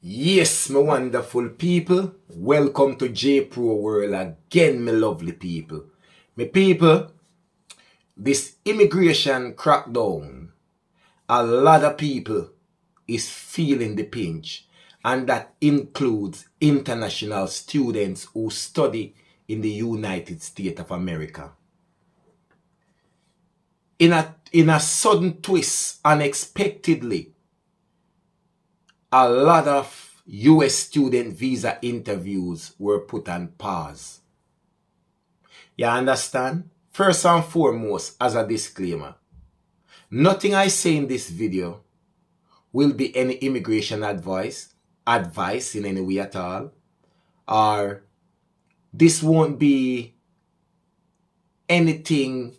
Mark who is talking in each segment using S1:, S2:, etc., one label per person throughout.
S1: Yes, my wonderful people. Welcome to JAYY-Pro World again, my lovely people. My people, this immigration crackdown, a lot of people is feeling the pinch, and that includes international students who study in the United States of America. In a sudden twist, unexpectedly, a lot of US student visa interviews were put on pause. You understand? First and foremost, as a disclaimer, nothing I say in this video will be any immigration advice in any way at all, or this won't be anything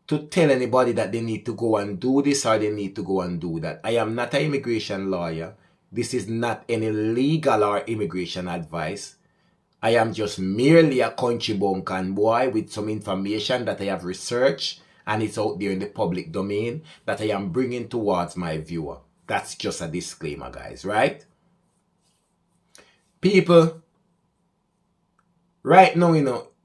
S1: to tell anybody that they need to go and do this or they need to go and do that. I am not an immigration lawyer. This is not any legal or immigration advice. I am just merely a country bumpkin boy with some information that I have researched and it's out there in the public domain that I am bringing towards my viewer. That's just a disclaimer, guys, right? People, right now,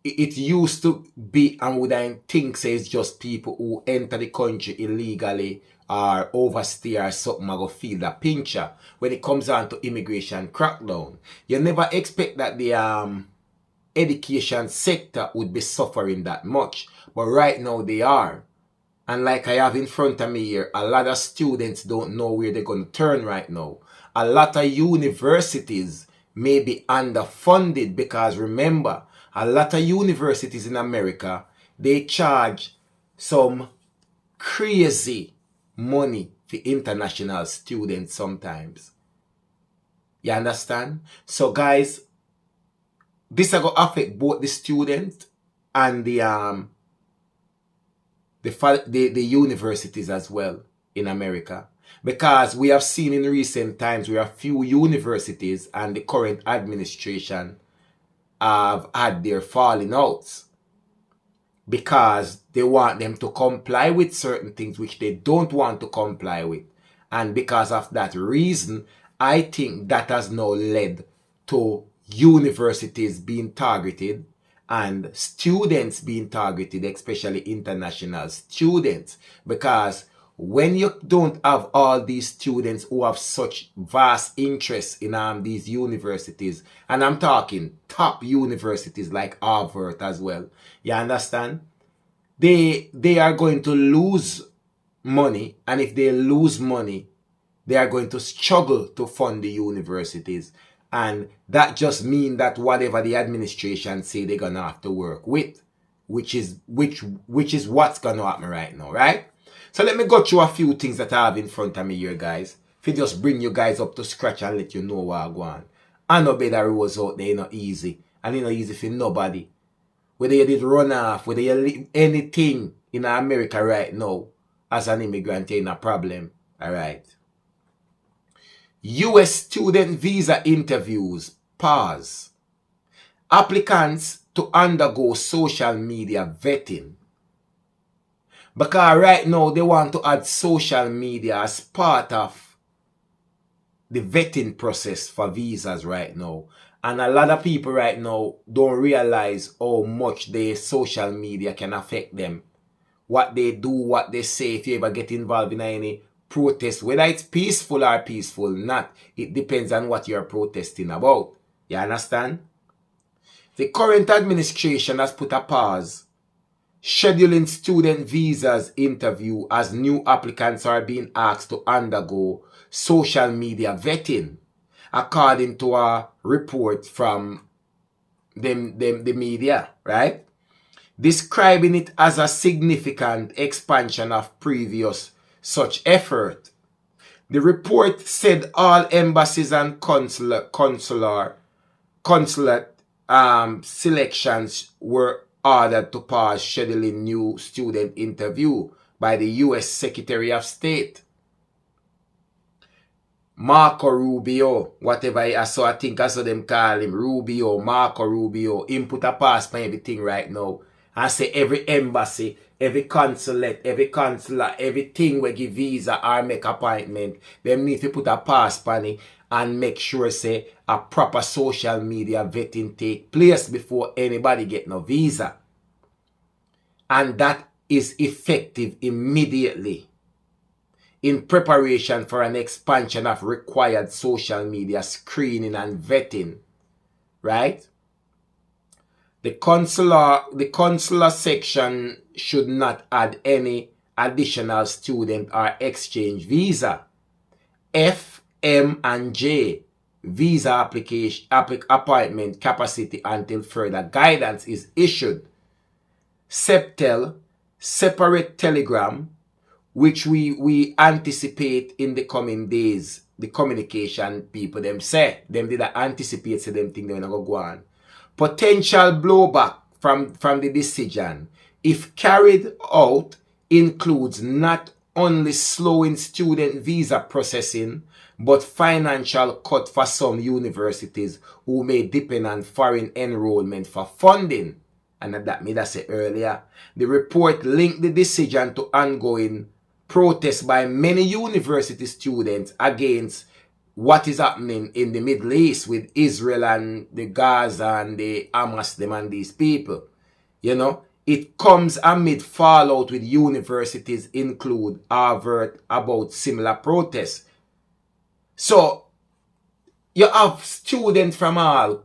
S1: it used to be, and would I think say it's just people who enter the country illegally or overstay or something, I go feel that pincher when it comes down to immigration crackdown. You never expect that the education sector would be suffering that much, but right now they are. And like I have in front of me here, a lot of students don't know where they're going to turn right now. A lot of universities may be underfunded because remember, a lot of universities in America, they charge some crazy money for international students sometimes. You understand? So guys, this is going to affect both the student and the universities as well in America. Because we have seen in recent times where a few universities and the current administration have had their falling outs because they want them to comply with certain things which they don't want to comply with. And because of that reason, I think that has now led to universities being targeted and students being targeted, especially international students, because when you don't have all these students who have such vast interest in these universities, and I'm talking top universities like Harvard as well, you understand? They are going to lose money, and if they lose money, they are going to struggle to fund the universities. And that just means that whatever the administration say they're gonna have to work with, which is what's gonna happen right now, right? So let me go through a few things that I have in front of me here, guys. If you just bring you guys up to scratch and let you know what I go on. I know better roads out there, not easy. And it's not easy for nobody. Whether you did run off, whether you live anything in America right now, as an immigrant, ain't a problem. Alright. US student visa interviews, pause. Applicants to undergo social media vetting. Because right now they want to add social media as part of the vetting process for visas right now. And a lot of people right now don't realize how much their social media can affect them. What they do, what they say, if you ever get involved in any protest, whether it's peaceful or peaceful not, it depends on what you're protesting about. You understand? The current administration has put a pause scheduling student visas interview as new applicants are being asked to undergo social media vetting, according to a report from the media, right? Describing it as a significant expansion of previous such effort. The report said all embassies and consulate selections were ordered to pause scheduling new student interview by the U.S. Secretary of State. Marco Rubio, whatever I think I saw them call him, Rubio, Marco Rubio, him put a pass on everything right now. And say every embassy every consulate, every consular, everything we give visa or make appointment, them need to put a pass on it and make sure say a proper social media vetting take place before anybody get no visa. And that is effective immediately in preparation for an expansion of required social media screening and vetting, right? The consular section should not add any additional student or exchange visa. F, M, and J visa application appointment capacity until further guidance is issued. Septel, separate telegram, which we anticipate in the coming days. The communication people them say, them did anticipate, say them think they're gonna go on. Potential blowback from the decision, if carried out, includes not only slowing student visa processing, but financial cut for some universities who may depend on foreign enrollment for funding. And that made us say earlier. The report linked the decision to ongoing protests by many university students against what is happening in the Middle East with Israel and the Gaza and the Hamas, them and these people. You know, it comes amid fallout with universities include Harvard about similar protests. So, you have students from all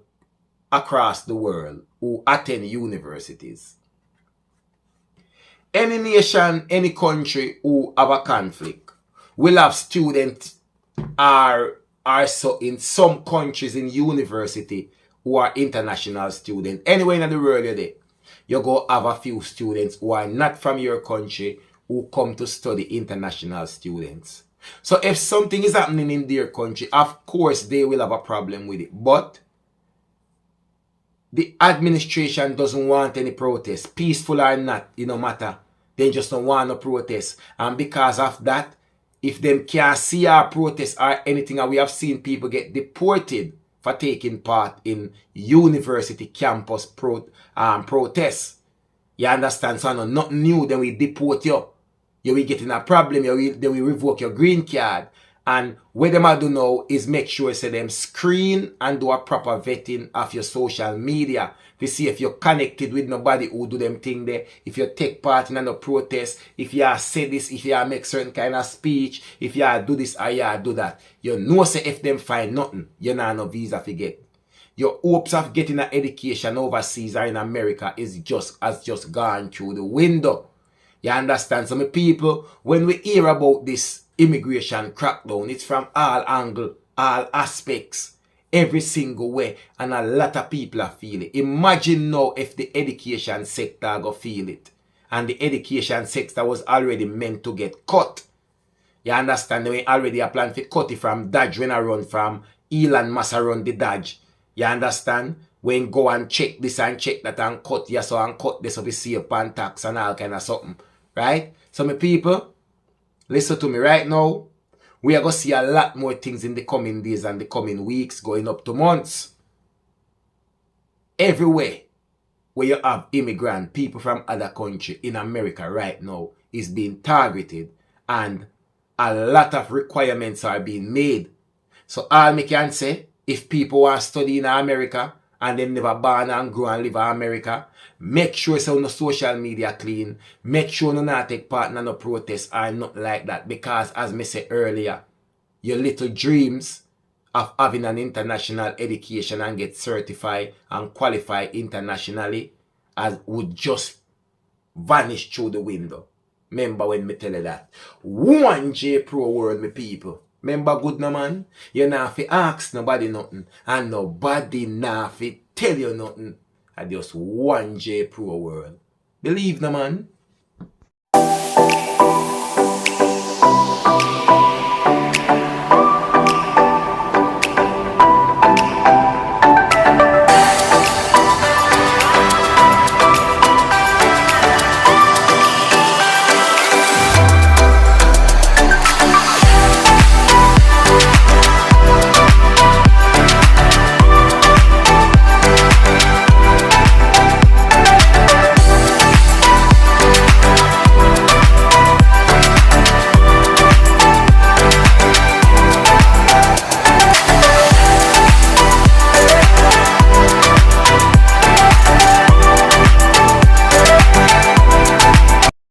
S1: across the world who attend universities. Any nation, any country who have a conflict will have students are so in some countries in university who are international students. Anywhere in the world you're there, you go have a few students who are not from your country who come to study, international students. So if something is happening in their country, of course they will have a problem with it. But the administration doesn't want any protest, peaceful or not, it no matter. They just don't want no protest. And because of that, if them can't see our protest or anything, and we have seen people get deported for taking part in university campus protests. You understand? So no, nothing new, then we deport you. You will get in a problem, then we revoke your green card. And what them I do now is make sure say them screen and do a proper vetting of your social media to see if you're connected with nobody who do them thing there, if you take part in a protest, if you say this, if you make certain kind of speech, if you do this or you do that. You know say if them find nothing, you not no visa to get. Your hopes of getting an education overseas or in America has just gone through the window. You understand? So my people, when we hear about this immigration crackdown, it's from all angles, all aspects, every single way, and a lot of people are feeling it. Imagine now if the education sector go feel it, and the education sector was already meant to get cut. You understand? We already a plan to cut it from Dodge when I run from Elon Musk run the Dodge. You understand? When go and check this and check that and cut yes so and cut this so we see upon tax and all kind of something. Right? So my people, listen to me right now. We are going to see a lot more things in the coming days and the coming weeks, going up to months. Everywhere where you have immigrant, people from other countries in America right now is being targeted. And a lot of requirements are being made. So all me can say, if people want to study in America and they never born and grow and live in America, make sure so no social media clean. Make sure no not take part in no protests or nothing like that. Because as me said earlier, your little dreams of having an international education and get certified and qualified internationally as would just vanish through the window. Remember when me tell you that. One JAYY-Pro world, me people. Remember good no man? You not fi ask nobody nothing. And nobody not fi tell you nothing. I just one JAYY-Pro world. Believe no man?